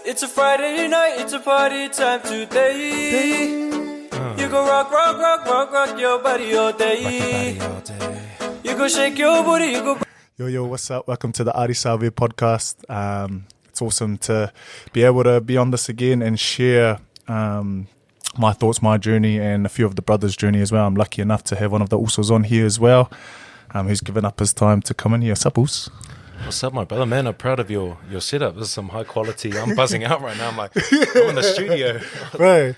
It's a Friday night, it's a party time today. You go rock your body all day. You go shake your booty, you go... Yo, what's up? Welcome to the Angus Ta'avao podcast. It's awesome to be able to be on this again and share my thoughts, my journey, and a few of the brothers' journey as well. I'm lucky enough to have one of the Usos on here as well, who's given up his time to come in here. Supples. What's up, my brother? Man, I'm proud of your setup. This is some high quality. I'm buzzing out right now. I'm like, I'm in the studio. Bro,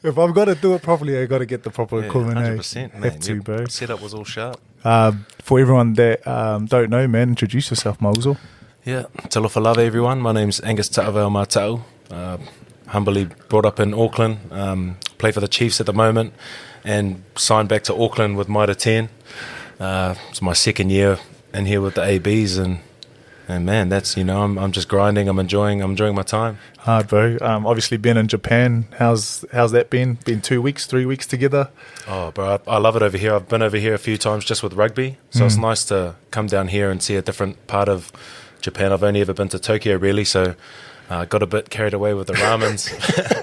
if I'm going to do it properly, I got to get the proper equipment. 100%, man. Have to, bro. Setup was all sharp. For everyone that don't know, man, introduce yourself, Mauzo. Yeah, talofa lava, everyone. My name's Angus Ta'avao Matau. Humbly brought up in Auckland. Play for the Chiefs at the moment and signed back to Auckland with Mitre 10. It's my second year in here with the ABs and man, that's, I'm just grinding. I'm enjoying my time. Hard, bro. Obviously been in Japan. How's that been? Been 2 weeks, 3 weeks together? Oh, bro, I love it over here. I've been over here a few times just with rugby. So it's nice to come down here and see a different part of Japan. I've only ever been to Tokyo, really. So got a bit carried away with the ramens.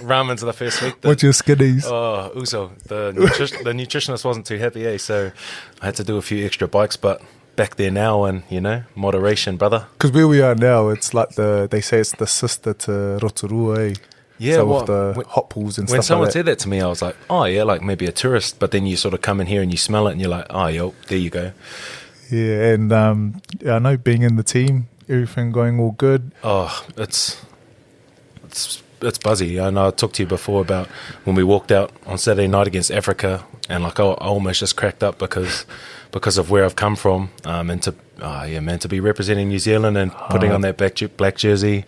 Ramens the first week. What's your skinnies? Oh, Uso. The nutritionist wasn't too happy, so I had to do a few extra bikes, but back there now and, moderation, brother. Because where we are now, it's like they say it's the sister to Rotorua, Yeah, so with the hot pools and stuff like that. When someone said that to me, I was like, oh, yeah, like maybe a tourist. But then you sort of come in here and you smell it and you're like, oh, yo, there you go. Yeah, and I know being in the team, everything going all good. Oh, it's buzzy. I know I talked to you before about when we walked out on Saturday night against Africa and like I almost just cracked up because of where I've come from, and to be representing New Zealand and putting on that black jersey,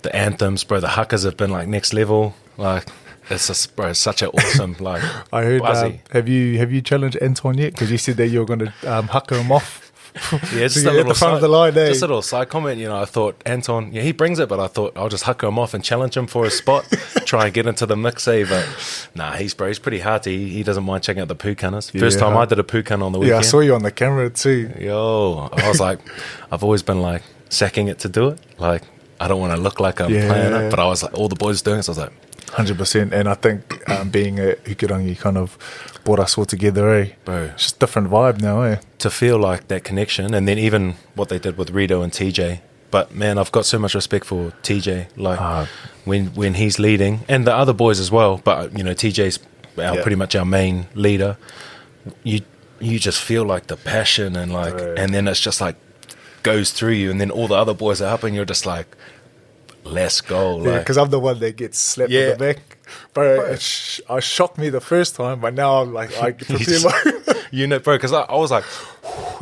the anthems, bro, the huckers have been like next level. Like it's just, bro, it's such an awesome like. I heard. Have you challenged Anton yet? Because you said that you were going to hucker him off. Yeah, just so a little at the front of the line, just a little side comment. I thought Anton, he brings it, but I thought I'll just hucker him off and challenge him for a spot, try and get into the mix. But nah, he's pretty hard. He doesn't mind checking out the poo cunners. First time I did a poo cun on the weekend. Yeah, I saw you on the camera too. Yo, I was like, I've always been like sacking it to do it. Like I don't want to look like I'm playing it, but I was like, all the boys doing it. So I was like, 100%. And I think being at Hukirangi kind of brought us all together, Bro. It's just a different vibe now, To feel like that connection, and then even what they did with Rito and TJ. But man, I've got so much respect for TJ. Like when he's leading, and the other boys as well. But TJ's pretty much our main leader. You just feel like the passion and like, and then it's just like goes through you, and then all the other boys are up, and you're just like, let's go. Yeah, because I'm the one that gets slapped on the back. Bro, it shocked me the first time, but now I'm like, I can feel like... bro, because I was like...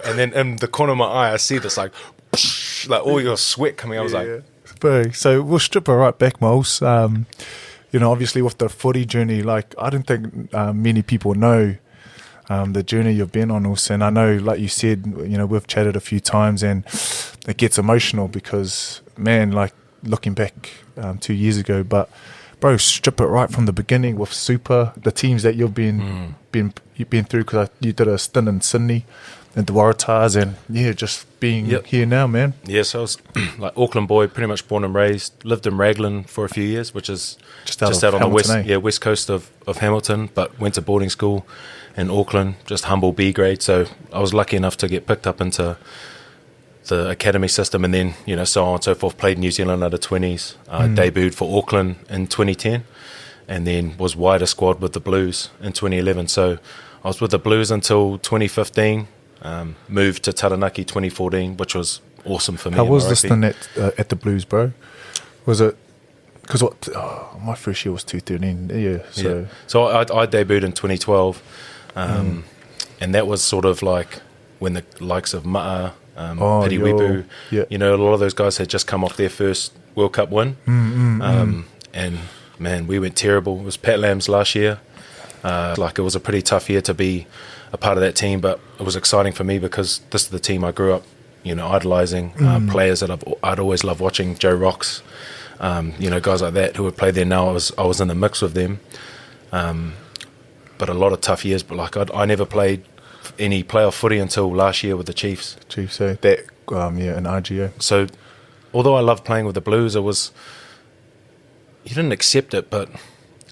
And then in the corner of my eye, I see this like all your sweat coming. I was like... Bro, so we'll strip it right back, Moles. Obviously with the footy journey, like, I don't think many people know the journey you've been on, also. And I know, like you said, we've chatted a few times and it gets emotional because, man, like, looking back 2 years ago, but bro, strip it right from the beginning with Super, the teams that you've been through, because you did a stint in Sydney and the Waratahs, and just being here now, man. Yeah, so I was like Auckland boy, pretty much born and raised, lived in Raglan for a few years, which is just out on the west coast of Hamilton, but went to boarding school in Auckland, just humble B grade. So I was lucky enough to get picked up into the academy system, and then so on and so forth. Played New Zealand under 20s, debuted for Auckland in 2010, and then was wider squad with the Blues in 2011. So I was with the Blues until 2015. Moved to Taranaki 2014, which was awesome for me. How was this thing at the Blues, bro? Was it because my first year was 2013? So I debuted in 2012, and that was sort of like when the likes of Ma'a, Piri Wipu, a lot of those guys had just come off their first World Cup win, and man, we went terrible. It was Pat Lam's last year. It was a pretty tough year to be a part of that team, but it was exciting for me because this is the team I grew up, idolising, players that I'd always loved watching, Joe Rocks, guys like that who would play there now. I was in the mix with them, but a lot of tough years. But I never played any playoff footy until last year with the Chiefs. So that in RGO. So although I loved playing with the Blues, it was you didn't accept it, but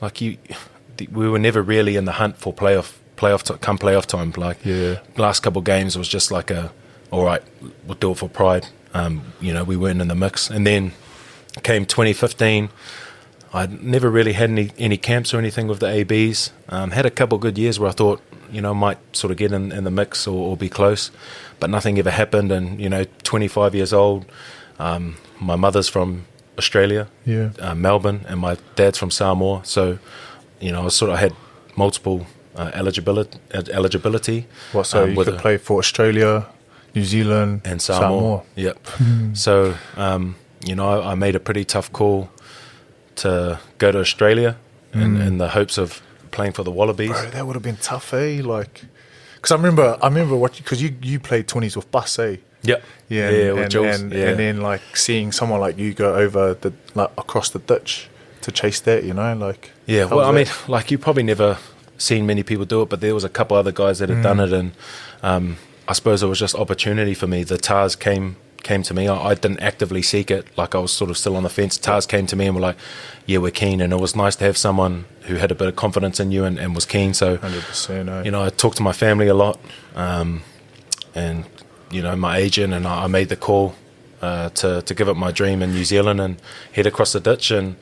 like we were never really in the hunt for playoff time. Like last couple of games was just like all right, we'll do it for pride. You know, we weren't in the mix, and then came 2015. I never really had any camps or anything with the ABs. Had a couple of good years where I thought, you know, I might sort of get in the mix or be close, but nothing ever happened. And, you know, 25 years old, my mother's from Australia, Melbourne, and my dad's from Samoa. So, you know, I had multiple eligibility. What, so you could play for Australia, New Zealand, and Samoa. Yep. So, you know, I made a pretty tough call to go to Australia in the hopes of playing for the Wallabies. Bro, that would have been tough, eh? Like, because I remember watching, because you played 20s with Bus, eh? Yep. With Jules. And then like seeing someone like you go over across the ditch to chase that, you know, like. Yeah. Well, I mean, like you probably never seen many people do it, but there was a couple other guys that had done it, and I suppose it was just opportunity for me. The TARS came to me. I didn't actively seek it. Like I was sort of still on the fence. TARS came to me and were like, yeah, we're keen. And it was nice to have someone who had a bit of confidence in you and was keen. So 100%, you know, I talked to my family a lot, and you know, my agent, and I made the call to give up my dream in New Zealand and head across the ditch. And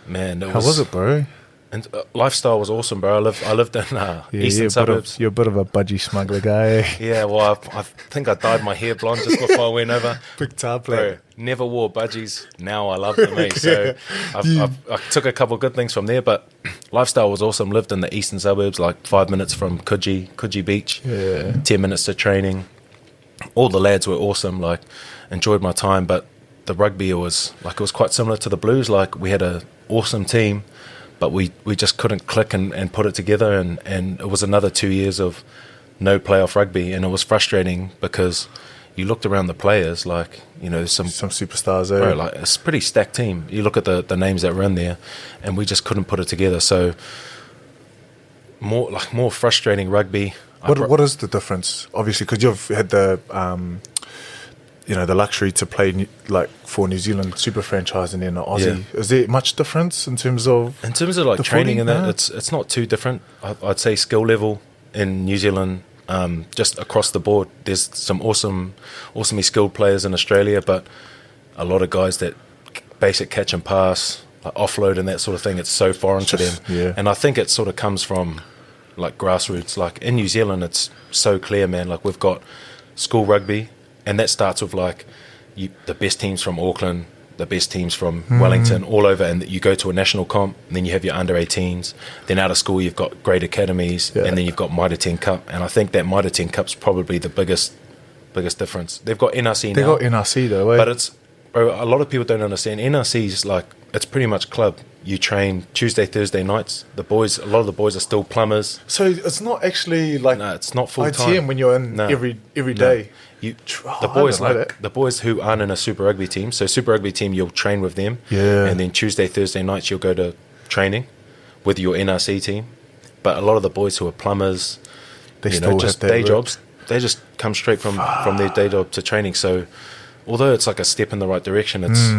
man, how was it, bro? And lifestyle was awesome, bro. I lived in eastern suburbs. You're a bit of a budgie smuggler guy. Yeah, well, I think I dyed my hair blonde just before I went over. Big tar player. Never wore budgies. Now I love them, mate. So I took a couple of good things from there, but lifestyle was awesome. Lived in the eastern suburbs, like 5 minutes from Coogee Beach. 10 minutes to training. All the lads were awesome. Like, enjoyed my time, but the rugby it was quite similar to the Blues. Like, we had an awesome team, but we just couldn't click and put it together, and it was another 2 years of no playoff rugby, and it was frustrating because you looked around the players, like, you know, some superstars there. Bro, like, it's a pretty stacked team. You look at the names that were in there, and we just couldn't put it together. So more frustrating rugby. What is the difference? Obviously, because you've had the you know, the luxury to play like for New Zealand super franchise and then the Aussie. Yeah. Is there much difference in terms of like training and that? It's not too different. I'd say skill level in New Zealand, just across the board. There's some awesomely skilled players in Australia, but a lot of guys that basic catch and pass, like offload and that sort of thing, it's so foreign to them. Yeah. And I think it sort of comes from like grassroots. Like in New Zealand, it's so clear, man. Like we've got school rugby, and that starts with like the best teams from Auckland, the best teams from Wellington, all over, and you go to a national comp, and then you have your under-18s. Then out of school, you've got great academies, and then you've got Mitre 10 Cup. And I think that Mitre 10 Cup's probably the biggest difference. They've got NRC now. They've got NRC though, eh? But it's, bro, a lot of people don't understand. NRC's like, it's pretty much club. You train Tuesday, Thursday nights. A lot of the boys are still plumbers. So it's not actually like, no, it's not full time. ITM when you're in every day. The boys who aren't in a Super Rugby team, so Super Rugby team, you'll train with them, and then Tuesday, Thursday nights you'll go to training with your NRC team. But a lot of the boys who are plumbers, they still just have day jobs, they just come straight from their day job to training. So although it's like a step in the right direction, it's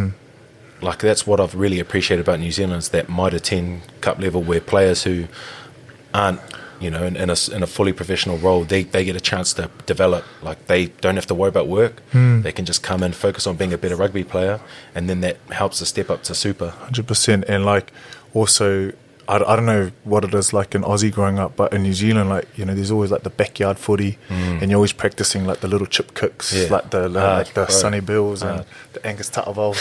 like that's what I've really appreciated about New Zealand, is that Mitre 10 Cup level where players who aren't, you know, in a fully professional role, they get a chance to develop. Like they don't have to worry about work. They can just come and focus on being a better rugby player, and then that helps to step up to super. 100%. And like also, I don't know what it is like in Aussie growing up, but in New Zealand, like, you know, there's always like the backyard footy, and you're always practicing like the little chip kicks, like the Sonny Bills and the Angus Ta'avao.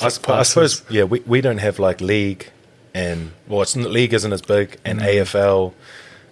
I suppose, we don't have like league, and league isn't as big, and AFL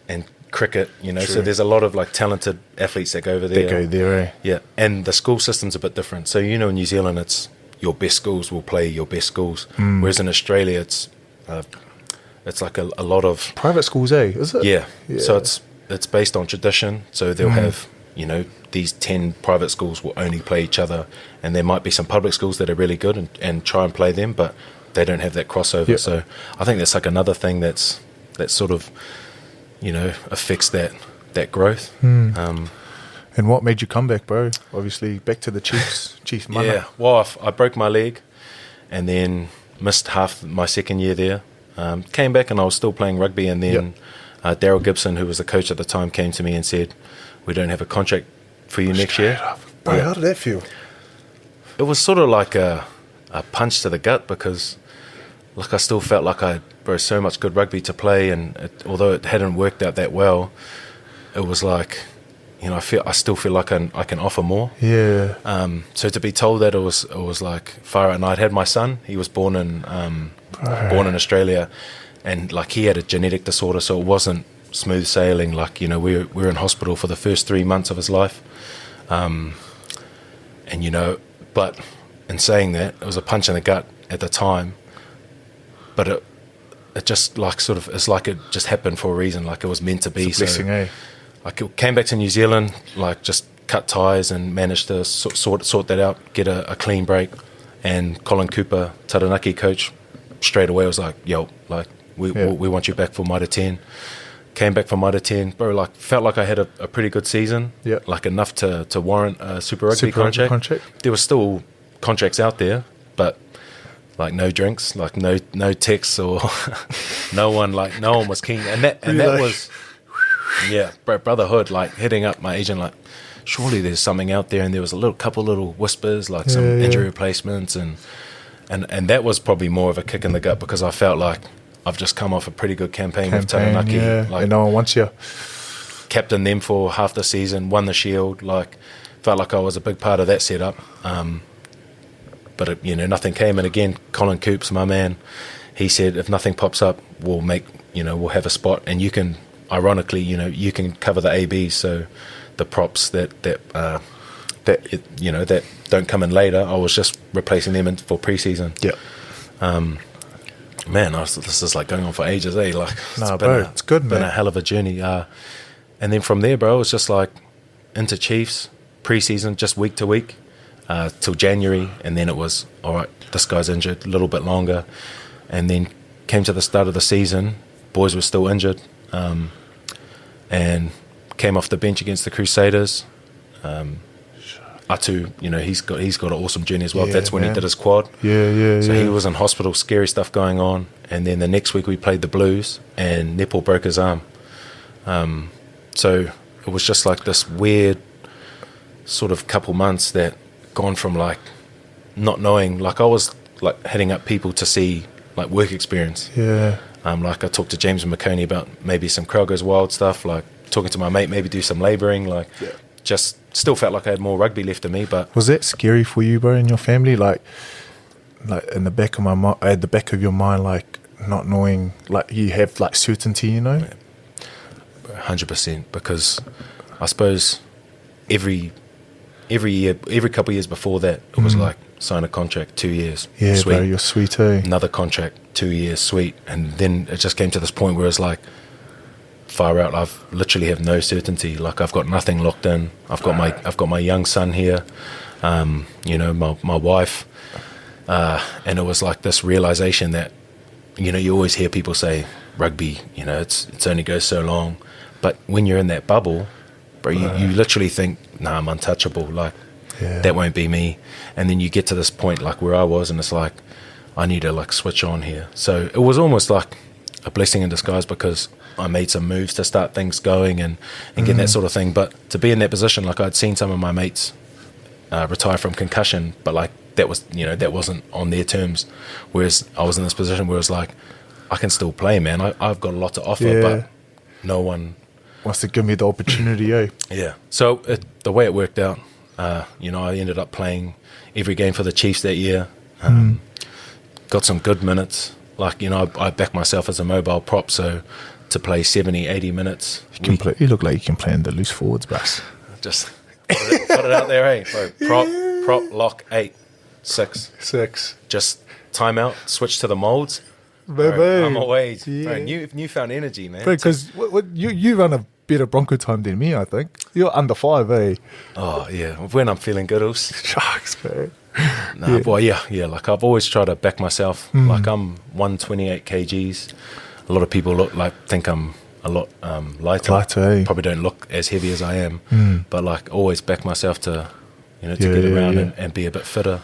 and cricket, you know. True. So there's a lot of like talented athletes that go over there. They go there, eh? Yeah, and the school system's a bit different. So, you know, in New Zealand, it's your best schools will play your best schools, whereas in Australia, it's like a lot of private schools, eh? Is it? Yeah. So it's based on tradition. So they'll have, you know, these 10 private schools will only play each other, and there might be some public schools that are really good and try and play them, but they don't have that crossover. Yeah. So I think that's like another thing that's sort of, you know, affects that growth. And what made you come back, bro? Obviously back to the Chiefs mana. Yeah, well, I broke my leg, and then missed half my second year there. Came back and I was still playing rugby, and then Daryl Gibson, who was the coach at the time, came to me and said, "We don't have a contract for you next year." Bro, how did that feel? It was sort of like a punch to the gut, because like I still felt like I had so much good rugby to play, and although it hadn't worked out that well, it was like, you know, I still feel like I can offer more. Yeah. So to be told that, it was like far out. And I'd had my son. He was born in Australia, and like he had a genetic disorder, so it wasn't smooth sailing. Like, you know, we were in hospital for the first 3 months of his life, and you know, but in saying that, it was a punch in the gut at the time, but it just like sort of, it's like it just happened for a reason, like it was meant to be. It's a blessing, so, like, it came back to New Zealand, like just cut ties and managed to sort that out, get a clean break. And Colin Cooper, Taranaki coach, straight away was like, "Yo, like we want you back for Mitre 10." Came back for Mitre 10, bro. Like, felt like I had a pretty good season, like enough to warrant a Super Rugby contract. There were still contracts out there, but like no drinks, like no texts, or no one was keen, and that was. Yeah, brotherhood, like hitting up my agent, like, surely there's something out there, and there was a couple little whispers, like some injury replacements, and that was probably more of a kick in the gut, because I felt like I've just come off a pretty good campaign with Taranaki, like, and no one wants you. Captained them for half the season, won the Shield, like felt like I was a big part of that setup, but it, you know, nothing came. And again, Colin Coops, my man, he said, if nothing pops up, we'll have a spot, and you can. Ironically, you know, you can cover the ABs, so the props that don't come in later, I was just replacing them for pre-season. Yeah. Man, this is like going on for ages, eh? Like, it's good, man. Been a hell of a journey. And then from there, bro, it was just like into Chiefs pre-season, just week to week, till January, and then it was all right. This guy's injured, a little bit longer, and then came to the start of the season, boys were still injured. And came off the bench against the Crusaders. Atu, you know, he's got an awesome journey as well. That's when he did his quad. So he was in hospital, scary stuff going on. And then the next week we played the Blues, and Nepal broke his arm. So it was just like this weird sort of couple months that gone from like not knowing, like I was like hitting up people to see like work experience. Like I talked to James and McConey about maybe some Crowd Goes Wild stuff, like talking to my mate, maybe do some labouring, like just still felt like I had more rugby left in me. But was that scary for you, bro, in your family? Like in the back of at the back of your mind, like not knowing, like you have like certainty, you know? 100%, because I suppose every year, every couple of years before that, it was like sign a contract, 2 years. Yeah, sweet. Bro, you're sweet, eh? Another contract, 2 years, sweet. And then it just came to this point where it's like, far out. I've literally have no certainty. Like I've got nothing locked in. I've got my young son here. You know, my wife. And it was like this realization that, you know, you always hear people say rugby, you know, it's only goes so long. But when you're in that bubble, bro, you literally think, nah, I'm untouchable. Like, that won't be me. And then you get to this point like where I was, and it's like, I need to like switch on here. So it was almost like a blessing in disguise, because I made some moves to start things going and get that sort of thing. But to be in that position, like I'd seen some of my mates retire from concussion, but like that was, you know, that wasn't on their terms. Whereas I was in this position where it's like, I can still play, man. I've got a lot to offer, but no one wants to give me the opportunity, eh? Yeah. So the way it worked out, you know, I ended up playing every game for the Chiefs that year. Got some good minutes. Like, you know, I backed myself as a mobile prop, so to play 70, 80 minutes. You look like you can play in the loose forwards, Brass. Just put it out there, hey. Bro, prop, lock, 8, 6. Just time out, switch to the molds. Bro, I'm away. Bro, newfound energy, man. Because you run a better Bronco time than me, I think. You're under 5, eh? Oh, yeah. When I'm feeling good, sharks, man. No, boy, yeah. Like I've always tried to back myself. Like I'm 128 kgs. A lot of people think I'm a lot lighter. Eh? Probably don't look as heavy as I am. But like always back myself to, you know, to get around and be a bit fitter.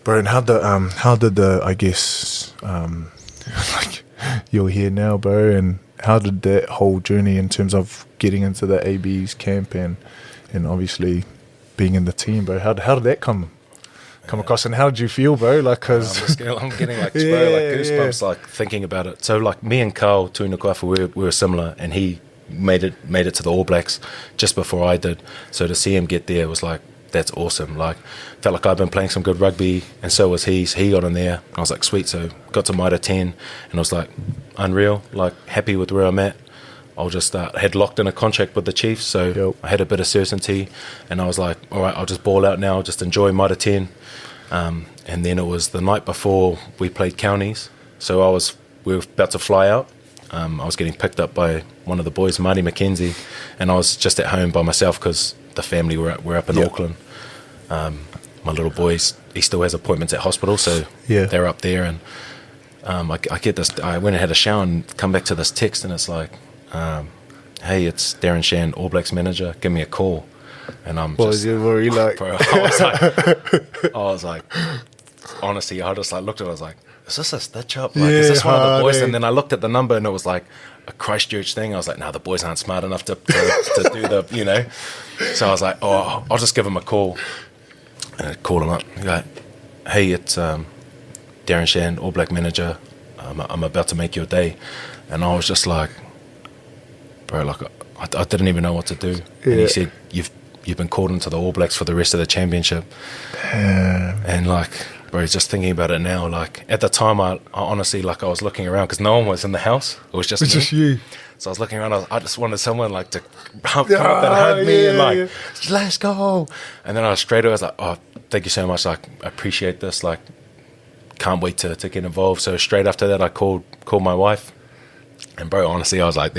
Bro, and how did the I guess like you're here now, bro, and how did that whole journey in terms of getting into the AB's camp and obviously being in the team, bro? How did that come across, and how did you feel, bro? Like, cause I'm getting like goosebumps, like thinking about it. So like me and Carl Tuinukuafa, we were similar, and he made it to the All Blacks just before I did. So to see him get there was like, that's awesome. Like, felt like I'd been playing some good rugby, and so was he. So he got in there. I was like, sweet. So got to Mitre 10, and I was like, unreal. Like, happy with where I'm at. I'll just had locked in a contract with the Chiefs, so I had a bit of certainty, and I was like, all right, I'll just ball out now, just enjoy Mitre 10. And then it was the night before we played counties, so we were about to fly out. I was getting picked up by one of the boys, Marty McKenzie, and I was just at home by myself because the family were up in Auckland. My little boy, he still has appointments at hospital, so they're up there, and I get this. I went and had a shower and come back to this text, and it's like, hey, it's Darren Shan, All Blacks manager, give me a call. And I'm just, were you like? Bro, I was like, honestly, I just like looked at it, I was like, is this a stitch up? Like, is this one of the boys? And then I looked at the number, and it was like a Christchurch thing. I was like, no, the boys aren't smart enough to do the, you know. So I was like, oh, I'll just give him a call. And I called him up. He's like, hey, it's Darren Shan, All Black manager. I'm about to make your day. And I was just like, bro, like I didn't even know what to do. And he said, you've been called into the All Blacks for the rest of the championship. And like, bro, just thinking about it now, like at the time I honestly, like I was looking around because no one was in the house. It was just you. So I was looking around, I just wanted someone like to come up and hug me and like, let's go. And then I was straight away, I was like, oh, thank you so much. Like, I appreciate this. Like, can't wait to get involved. So straight after that, I called my wife. And bro, honestly, I was like,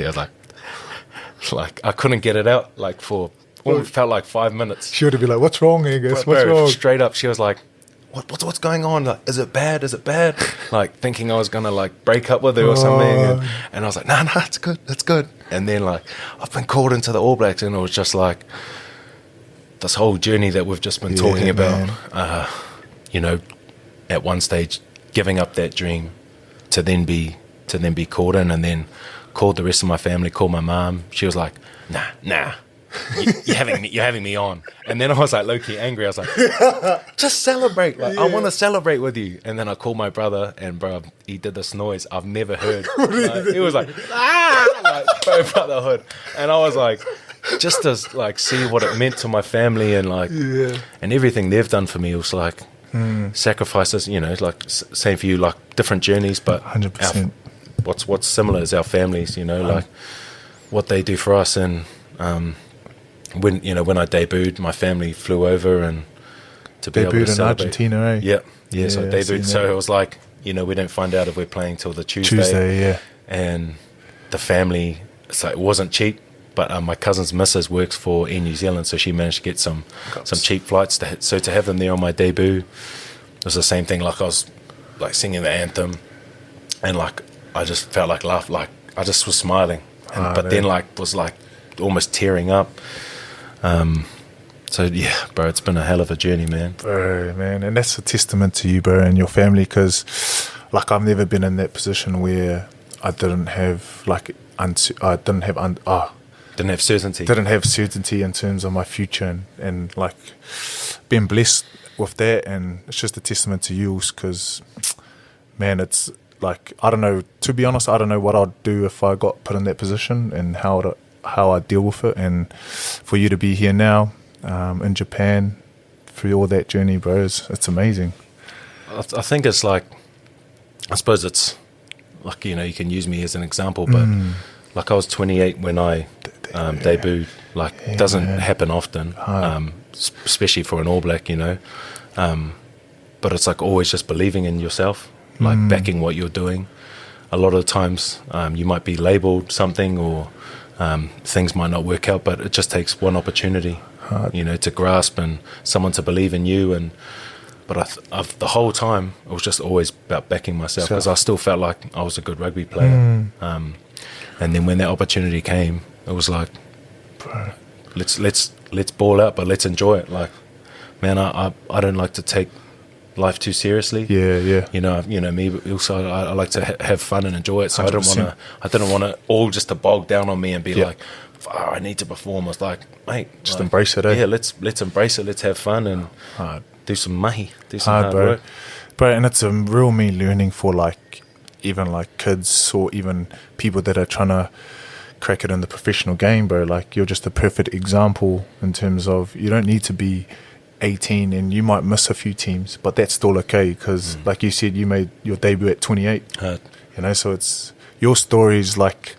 like I couldn't get it out like for what felt like 5 minutes. She would be like, what's wrong, Angus? What's wrong? Straight up, she was like, what's going on? Like, is it bad? Like thinking I was gonna like break up with her or something. And I was like, no, it's good. And then like I've been called into the All Blacks, and it was just like this whole journey that we've just been talking about. You know, at one stage giving up that dream to then be called in, and then called the rest of my family, called my mom. She was like, nah. You're having me on. And then I was like low-key angry. I was like, just celebrate. Like, I want to celebrate with you. And then I called my brother, and bro, he did this noise I've never heard. Like, he was like, like bro, brotherhood. And I was like, just to like see what it meant to my family, and like, and everything they've done for me. It was like sacrifices, you know, like same for you, like different journeys, but 100%. What's similar is our families, you know, like what they do for us. And when I debuted, my family flew over and to be able to celebrate. Argentina, eh? Yeah. So I debuted. So it was like, you know, we don't find out if we're playing till the Tuesday. And the family, it's like, it wasn't cheap, but my cousin's missus works for Air New Zealand, so she managed to get some cheap flights. So to have them there on my debut, it was the same thing. Like I was like singing the anthem, and like I just felt like I just was smiling, then like was like almost tearing up. So yeah, bro, it's been a hell of a journey, man. Bro, man, and that's a testament to you, bro, and your family, because like I've never been in that position where I didn't have certainty in terms of my future, and like being blessed with that. And it's just a testament to you, because man, it's like, I don't know, to be honest, I don't know what I'd do if I got put in that position, and how I deal with it. And for you to be here now in Japan through all that journey, bro, it's amazing. I think it's like, I suppose it's like, you know, you can use me as an example, but like I was 28 when I debuted. Like, it doesn't happen often, especially for an All Black, you know. But it's like always just believing in yourself, like backing what you're doing. A lot of the times you might be labelled something, or things might not work out, but it just takes one opportunity, you know, to grasp, and someone to believe in you. But the whole time, it was just always about backing myself, because I still felt like I was a good rugby player. And then when that opportunity came, it was like, let's ball out, but let's enjoy it. Like, man, I don't like to take life too seriously. Yeah. You know me also. I like to have fun and enjoy it. So 100%. I didn't want it all just to bog down on me and be like, I need to perform. I was like, mate, just embrace it. Yeah, let's embrace it. Let's have fun and do some mahi, do some hard bro. work. Bro, and it's a real me learning for like even like kids or even people that are trying to crack it in the professional game, bro. Like you're just a perfect example in terms of you don't need to be 18 and you might miss a few teams, but that's still okay because like you said, you made your debut at 28. You know, so it's your story is like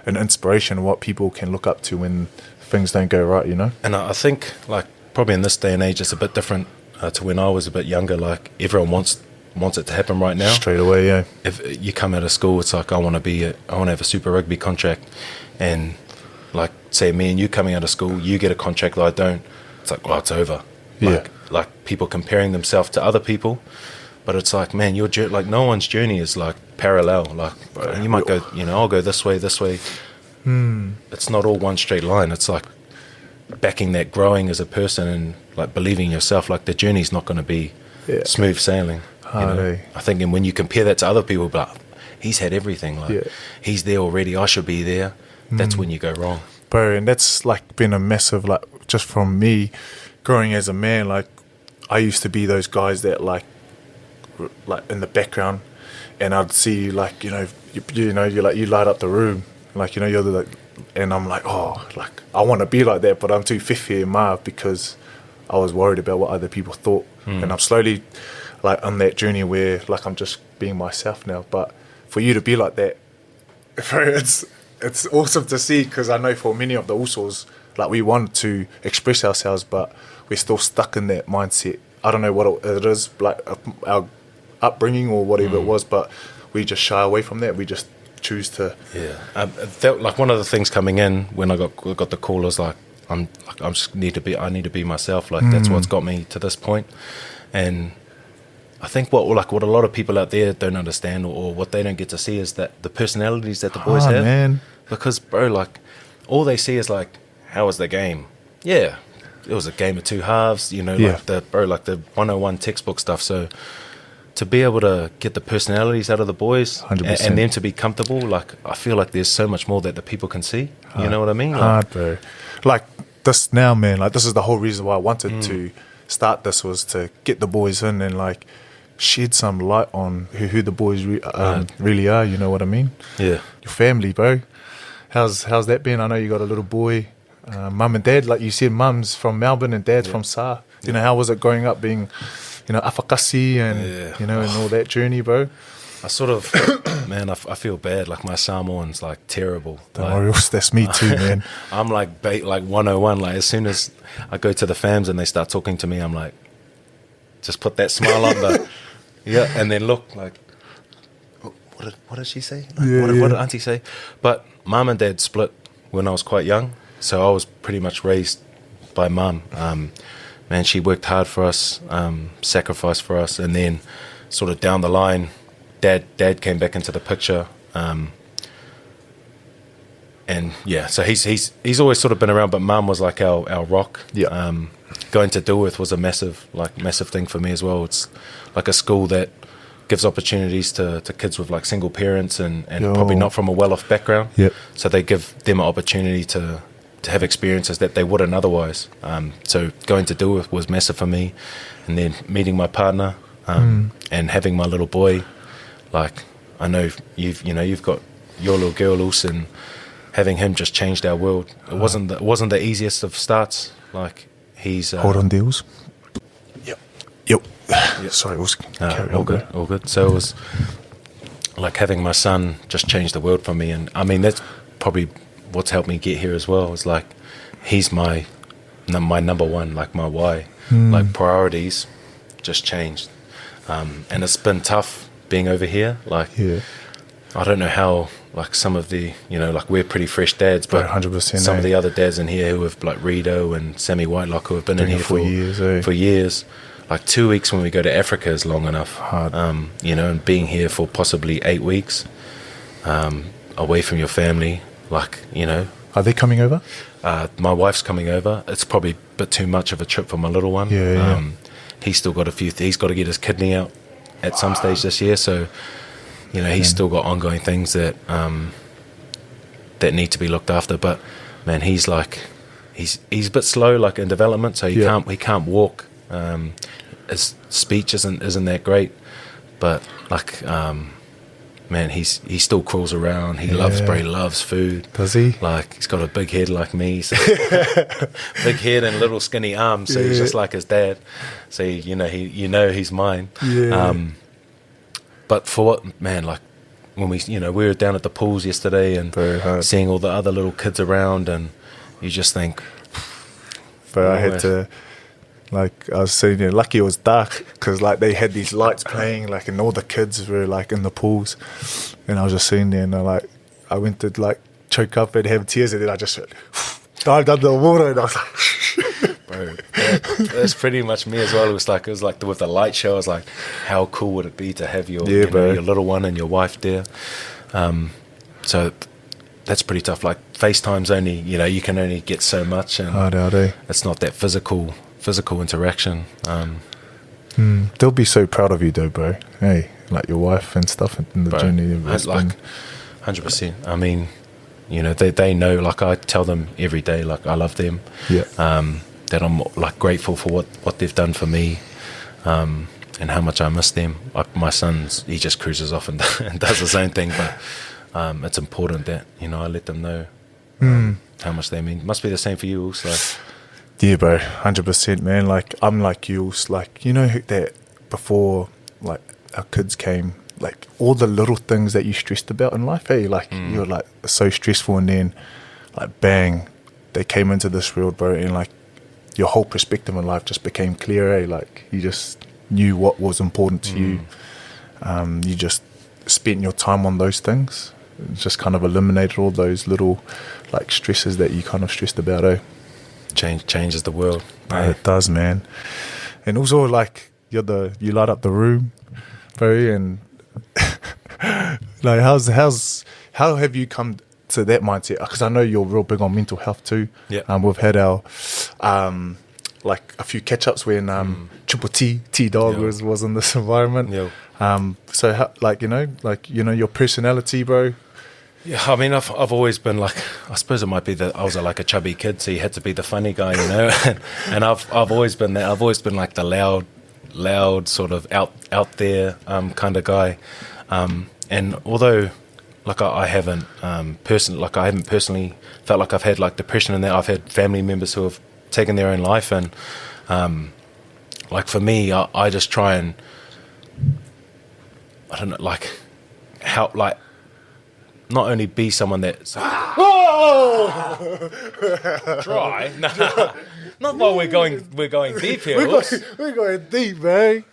an inspiration, what people can look up to when things don't go right, you know. And I think like probably in this day and age it's a bit different to when I was a bit younger. Like everyone wants it to happen right now, straight away. Yeah, if you come out of school, it's like I want to have a Super Rugby contract, and like say me and you coming out of school, you get a contract that I don't, it's like, oh, it's over. Like people comparing themselves to other people, but it's like, man, your journey, like no one's journey is like parallel. Like you might go, you know, I'll go this way. It's not all one straight line. It's like backing that growing as a person and like believing in yourself. Like the journey's not going to be smooth sailing. You know? I think, and when you compare that to other people, but he's had everything. Like he's there already. I should be there. That's when you go wrong, bro. And that's like been a massive, like just from me growing as a man. Like I used to be those guys that like in the background, and I'd see like you light up the room, like you know you're the, and I'm like, oh, like I want to be like that, but I'm too fiffy and ma because I was worried about what other people thought, and I'm slowly like on that journey where like I'm just being myself now. But for you to be like that, it's awesome to see, because I know for many of the Usos, like we want to express ourselves, but we're still stuck in that mindset. I don't know what it is, like our upbringing or whatever it was, but we just shy away from that. We just choose to. Yeah, that, like one of the things coming in when I got the call was like I need to be myself. Like that's what's got me to this point, and I think what a lot of people out there don't understand or what they don't get to see is that the personalities that the boys have. Man. Because, bro, like, all they see is, like, how was the game? Yeah, it was a game of two halves, you know, like the 101 textbook stuff. So to be able to get the personalities out of the boys and them to be comfortable, like, I feel like there's so much more that the people can see. You know what I mean? Hard, bro. Like, this now, man, like, this is the whole reason why I wanted to start this, was to get the boys in and, like, shed some light on who the boys really are, you know what I mean? Yeah. Your family, bro. How's that been? I know you got a little boy, mum and dad, like you said, mum's from Melbourne and dad's from Sa. You know, how was it growing up being, you know, Afakasi and, you know, and all that journey, bro? I sort of, man, I feel bad. Like my Samoan's like terrible. Don't worry, that's me too, man. I'm like 101. Like as soon as I go to the fams and they start talking to me, I'm like, just put that smile on the, and then look like, what did she say? Like, what did auntie say? But mum and dad split when I was quite young, so I was pretty much raised by mum. Man, she worked hard for us, sacrificed for us, and then sort of down the line, dad came back into the picture, and so he's always sort of been around, but mum was like our rock. Going to Dilworth was a massive thing for me as well. It's like a school that gives opportunities to kids with like single parents and probably not from a well-off background. So they give them an opportunity to have experiences that they wouldn't otherwise. So going to Dilworth was massive for me, and then meeting my partner and having my little boy. Like I know you've got your little girl also, and having him just changed our world. It wasn't the easiest of starts. Like he's hold on, deals. Yep. Sorry, it was all good. So it was like having my son just changed the world for me, and I mean that's probably what's helped me get here as well. It's like he's my number one, like my why. Like priorities just changed, and it's been tough being over here. Like I don't know how, like some of the, you know, like we're pretty fresh dads, but 100%, some of the other dads in here who have like Rido and Sammy Whitelock who have been in here for years. Like 2 weeks when we go to Africa is long enough. You know, and being here for possibly 8 weeks, away from your family, like, you know. Are they coming over? My wife's coming over. It's probably a bit too much of a trip for my little one. he's still got he's got to get his kidney out at some stage this year. So, you know, he's still got ongoing things that that need to be looked after. But man, he's a bit slow, like in development, so he can't walk. His speech isn't that great, but like man, he still crawls around. He loves food. Does he? Like, he's got a big head like me, so big head and little skinny arms. So he's just like his dad. So he's mine. Yeah. But for what, man, like when we were down at the pools yesterday and seeing all the other little kids around, and you just think. But I had to. Like, I was sitting there, lucky it was dark, because, like, they had these lights playing, like, and all the kids were, like, in the pools. And I was just sitting there, and I went to, like, choke up and have tears, and then I just dived under the water, and I was like... Bro, that's pretty much me as well. It was like with the light show, I was like, how cool would it be to have your little one and your wife there? So that's pretty tough. Like, FaceTime's only, you can only get so much, and it's not that physical interaction. They'll be so proud of you though, bro. Hey, like your wife and stuff in the journey. Like 100%. I mean, they know, like I tell them every day, like I love them. Yeah. That I'm like grateful for what they've done for me, and how much I miss them. Like my son's, he just cruises off and does his own thing, but it's important that, I let them know how much they mean. Must be the same for you also. Yeah, bro, 100%, man. Like, I'm like you, like, that before, like, our kids came, like, all the little things that you stressed about in life, hey, like, you're, like, so stressful, and then, like, bang, they came into this world, bro, and, like, your whole perspective in life just became clear, eh? Like, you just knew what was important to you. You just spent your time on those things. It just kind of eliminated all those little, like, stresses that you kind of stressed about, eh? Changes the world. It does, man. And also, like, you light up the room, bro. And like, how have you come to that mindset? Because I know you're real big on mental health too. Yeah. We've had our like a few catch-ups when Triple T Dog was in this environment. Yeah. So how, like, your personality, bro. Yeah, I mean, I've always been like, I suppose it might be that I was like a chubby kid, so you had to be the funny guy, and I've always been that. I've always been like the loud sort of out there kind of guy. And although like I haven't personally felt like I've had like depression in that, I've had family members who have taken their own life, and like for me, I just try and I don't know, like help, like. Not only be someone that's dry, not while we're going deep here. We're going deep, man.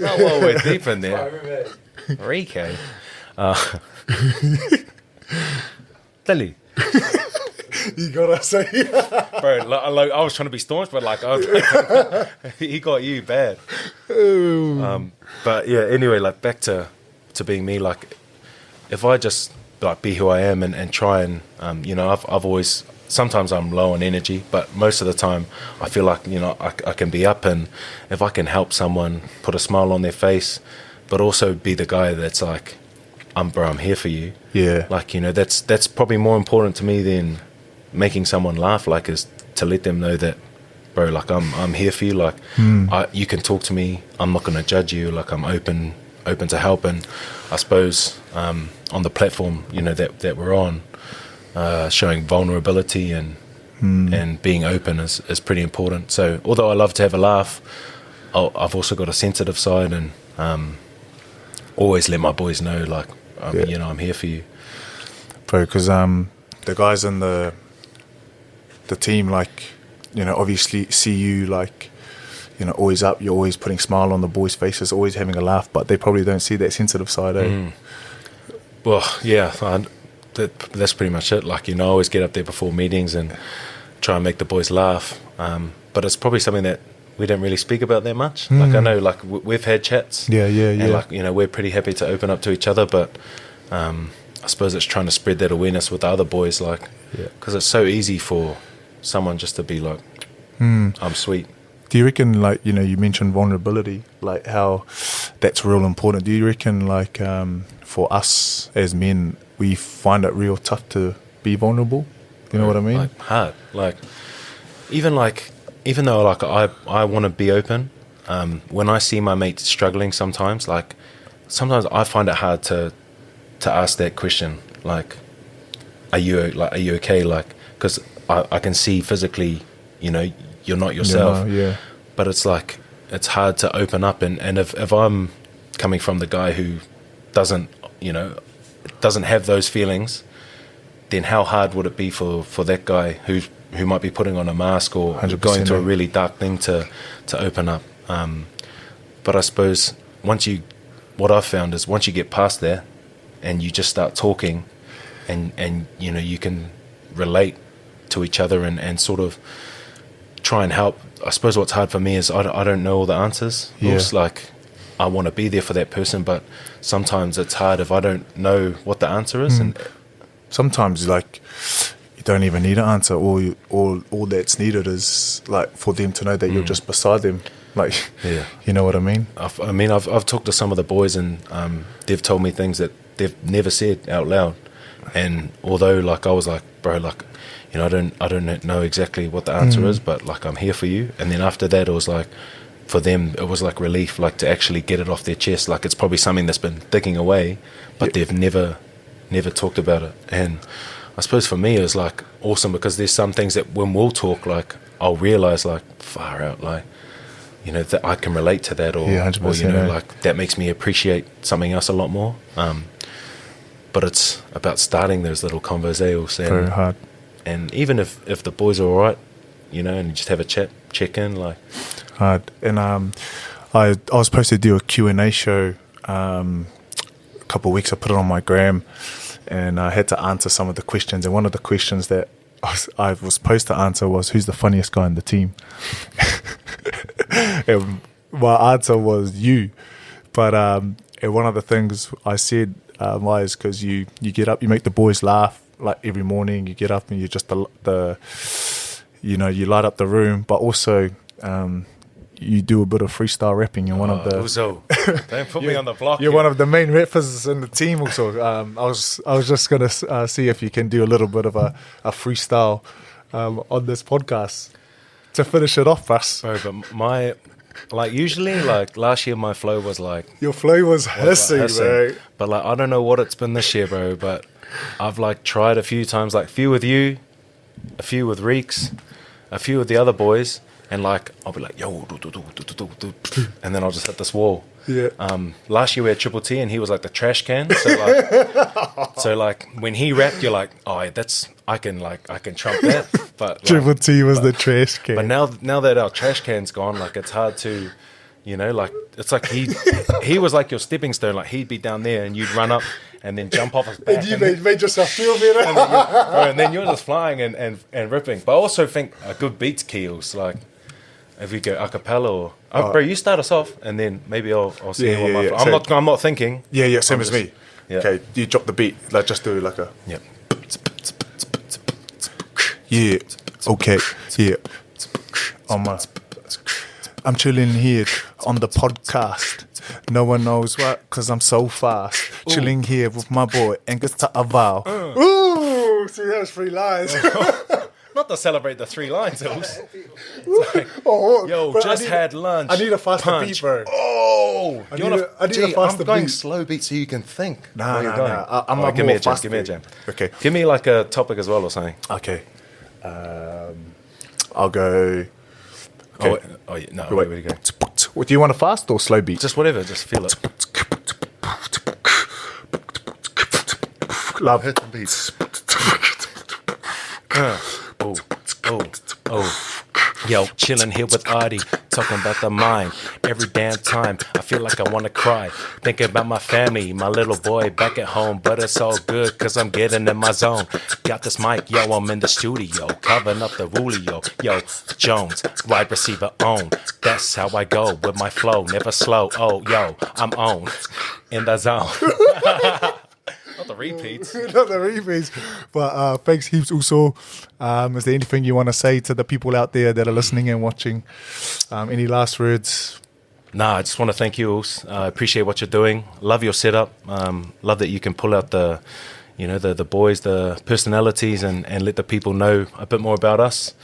Not while we're deep in there. Rico, Lily, you gotta say, bro. I was trying to be staunch, but like he got you bad. But yeah. Anyway, like back to being me. Like if I just like be who I am and try and I've always, sometimes I'm low on energy, but most of the time I feel like I can be up, and if I can help someone put a smile on their face, but also be the guy that's like, I'm here for you. Yeah. Like, that's probably more important to me than making someone laugh, like, is to let them know that, bro, like I'm here for you, like you can talk to me, I'm not going to judge you, like I'm open to help. And I suppose on the platform that we're on, showing vulnerability and being open is pretty important. So although I love to have a laugh, I've also got a sensitive side, and always let my boys know, like I'm here for you, bro. Because the guys in the team, like, obviously see you, like, always up, you're always putting a smile on the boys' faces, always having a laugh, but they probably don't see that sensitive side, eh? Well, yeah, that's pretty much it. Like, I always get up there before meetings and try and make the boys laugh. But it's probably something that we don't really speak about that much. Like, I know, like, we've had chats. Yeah. And, like, we're pretty happy to open up to each other, but I suppose it's trying to spread that awareness with the other boys, like, because it's so easy for someone just to be like, I'm sweet. Do you reckon, like, you know, you mentioned vulnerability, like how that's real important. Do you reckon, like, for us as men, we find it real tough to be vulnerable? You know what I mean? Like, hard. Even though, like, I want to be open, when I see my mates struggling sometimes I find it hard to ask that question, like, are you okay? Like, because I can see physically, you know, you're not yourself. Yeah. But it's like, it's hard to open up. And if I'm coming from the guy who doesn't have those feelings, then how hard would it be for that guy who might be putting on a mask or going to a really dark thing to open up? But I suppose what I've found is once you get past that and you just start talking and you know, you can relate to each other and sort of try and help. I suppose what's hard for me is I don't know all the answers. Yeah. It's like, I want to be there for that person, but sometimes it's hard if I don't know what the answer is. And sometimes, like, you don't even need an answer. All that's needed is, like, for them to know that you're just beside them. Like, yeah. You know what I mean? I've talked to some of the boys and they've told me things that they've never said out loud. And although, like, I was like, bro, like, you know, I don't know exactly what the answer is, but, like, I'm here for you. And then after that, it was like, for them, it was like relief, like, to actually get it off their chest. Like, it's probably something that's been ticking away, but they've never talked about it. And I suppose for me, it was like awesome because there's some things that when we'll talk, like, I'll realize, like, far out, like, you know, that I can relate to that, or, or you know, like, that makes me appreciate something else a lot more. But it's about starting those little convos. Very hard. And even if the boys are all right, you know, and you just have a check in, like. Hard. And I was supposed to do a Q&A show a couple of weeks. I put it on my gram, and I had to answer some of the questions. And one of the questions that I was supposed to answer was, who's the funniest guy in the team? And my answer was you. But and one of the things I said is because you get up, you make the boys laugh, like, every morning. You get up and you just you know, you light up the room, but also you do a bit of freestyle rapping. You're one of the. Also, don't put me on the block. You're one of the main rappers in the team. Also, I was just gonna see if you can do a little bit of a freestyle on this podcast to finish it off, Russ. Bro, but usually, like, last year, my flow was like. Your flow was hissing, bro. But, like, I don't know what it's been this year, bro. But I've, like, tried a few times, like, a few with you, a few with Reeks, a few with the other boys. And, like, I'll be like, yo, and then I'll just hit this wall. Yeah. Last year we had Triple T, and he was like the trash can. So like when he rapped, you're like, oh, I can trump that. But Triple T was the trash can. But now that our trash can's gone, like, it's hard to, you know, like, it's like he was like your stepping stone. Like, he'd be down there, and you'd run up and then jump off his back. And you made yourself feel better. And then you're just flying and ripping. But I also think a good beats kills, like. If we go a cappella or bro, you start us off, and then maybe I'll see what my. I'm not thinking. Yeah, same as me. Yeah. Okay, you drop the beat, like, just do like a. Yeah. Yeah. Okay. Yeah. I'm chilling here on the podcast. No one knows what, because I'm so fast. Ooh. Chilling here with my boy Angus Ta'avao. Ooh, see, that was 3 lines. Not to celebrate the 3 lines, Hills. Had lunch. I need a faster beat, bro. Oh, I need a faster beat. I'm going slow beat so you can think. Nah. Give me a jam. Okay. Give me, like, a topic as well or something. Okay. I'll go. Okay. Where do you go? Do you want a fast or slow beat? Just whatever. Just feel it. Love. Hit the beats. Yo, chilling here with Artie, talking about the mind. Every damn time, I feel like I want to cry. Thinking about my family, my little boy back at home. But it's all good, cause I'm getting in my zone. Got this mic, yo, I'm in the studio. Covering up the rulio, yo, Jones, wide receiver on. That's how I go with my flow, never slow. Oh, yo, I'm on, in the zone. Not the repeats. Not the repeats. But thanks heaps also. Is there anything you want to say to the people out there that are listening and watching? Any last words? Nah, I just want to thank you all. I appreciate what you're doing. Love your setup. Love that you can pull out the boys, the personalities, and let the people know a bit more about us.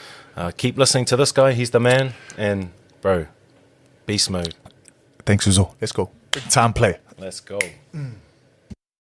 Keep listening to this guy. He's the man. And, bro, beast mode. Thanks, Uzo. Let's go. Big time play. Let's go.